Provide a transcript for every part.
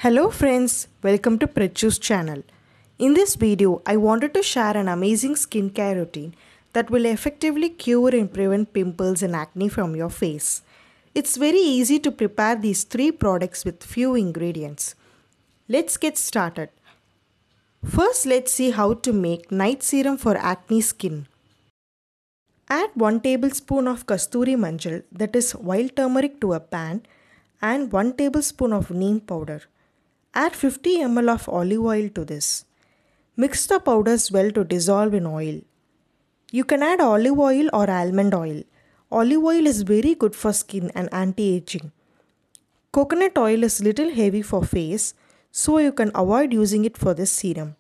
Hello friends, welcome to Prechu's channel. In this video, I wanted to share an amazing skincare routine that will effectively cure and prevent pimples and acne from your face. It's very easy to prepare these three products with few ingredients. Let's get started. First, let's see how to make night serum for acne skin. Add 1 tablespoon of kasturi manjal, that is wild turmeric, to a pan and 1 tablespoon of neem powder. Add 50 ml of olive oil to this. Mix the powders well to dissolve in oil. You can add olive oil or almond oil. Olive oil is very good for skin and anti-aging. Coconut oil is little heavy for face, so you can avoid using it for this serum.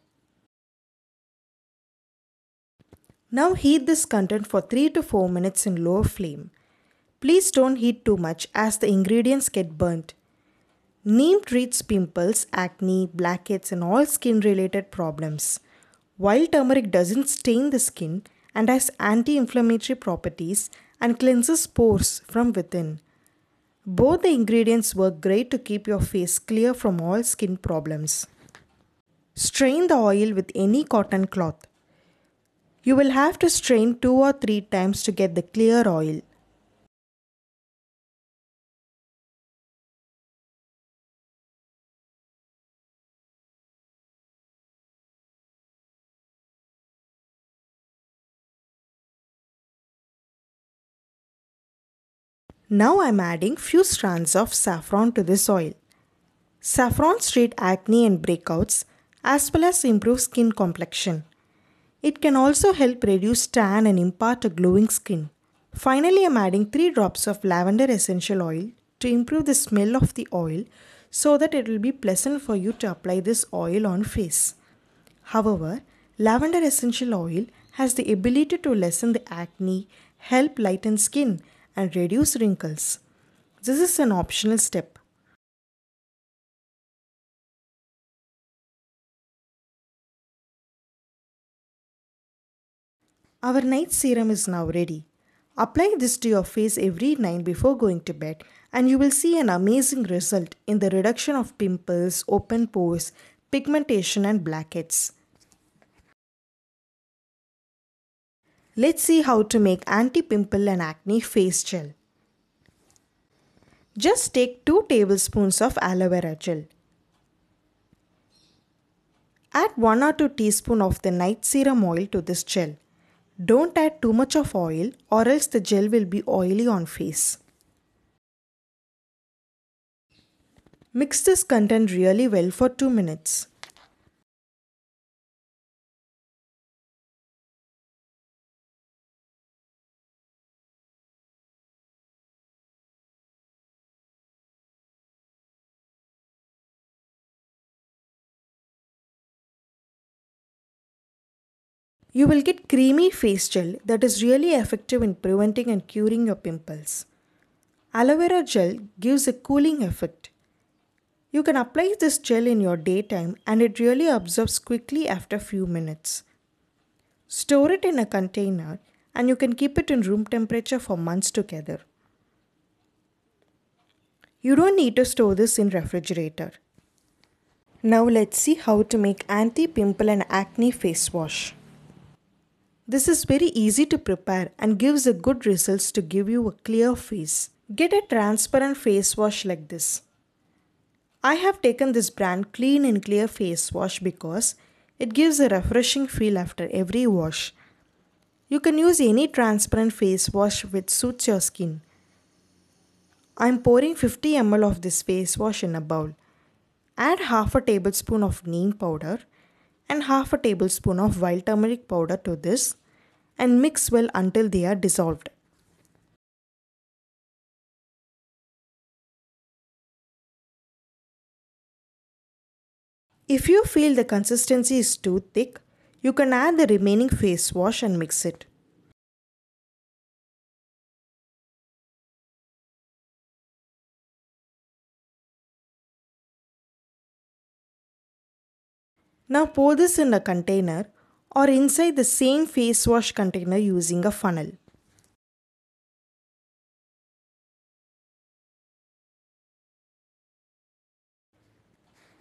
Now heat this content for 3 to 4 minutes in low flame. Please don't heat too much as the ingredients get burnt. Neem treats pimples, acne, blackheads and all skin related problems. Wild turmeric doesn't stain the skin and has anti-inflammatory properties and cleanses pores from within. Both the ingredients work great to keep your face clear from all skin problems. Strain the oil with any cotton cloth. You will have to strain 2 or 3 times to get the clear oil. Now I am adding few strands of saffron to this oil. Saffrons treat acne and breakouts as well as improve skin complexion. It can also help reduce tan and impart a glowing skin. Finally, I am adding 3 drops of lavender essential oil to improve the smell of the oil so that it will be pleasant for you to apply this oil on face. However, lavender essential oil has the ability to lessen the acne, help lighten skin and reduce wrinkles. This is an optional step. Our night serum is now ready. Apply this to your face every night before going to bed and you will see an amazing result in the reduction of pimples, open pores, pigmentation and blackheads. Let's see how to make anti-pimple and acne face gel. Just take 2 tablespoons of aloe vera gel. Add 1 or 2 teaspoons of the night serum oil to this gel. Don't add too much of oil or else the gel will be oily on face. Mix this content really well for 2 minutes. You will get creamy face gel that is really effective in preventing and curing your pimples. Aloe vera gel gives a cooling effect. You can apply this gel in your daytime and it really absorbs quickly after few minutes. Store it in a container and you can keep it in room temperature for months together. You don't need to store this in refrigerator. Now let's see how to make anti-pimple and acne face wash. This is very easy to prepare and gives a good results to give you a clear face. Get a transparent face wash like this. I have taken this brand Clean and Clear face wash because it gives a refreshing feel after every wash. You can use any transparent face wash which suits your skin. I am pouring 50 ml of this face wash in a bowl. Add half a tablespoon of neem powder and half a tablespoon of wild turmeric powder to this and mix well until they are dissolved. If you feel the consistency is too thick, you can add the remaining face wash and mix it. Now pour this in a container or inside the same face wash container using a funnel.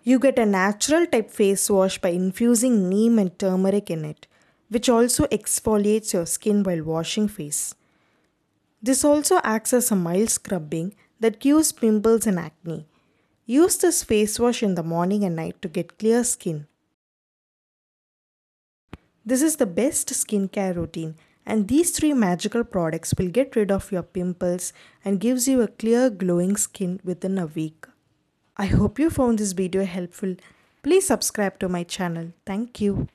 You get a natural type face wash by infusing neem and turmeric in it, which also exfoliates your skin while washing face. This also acts as a mild scrubbing that cures pimples and acne. Use this face wash in the morning and night to get clear skin. This is the best skincare routine, and these three magical products will get rid of your pimples and gives you a clear glowing skin within a week. I hope you found this video helpful. Please subscribe to my channel. Thank you.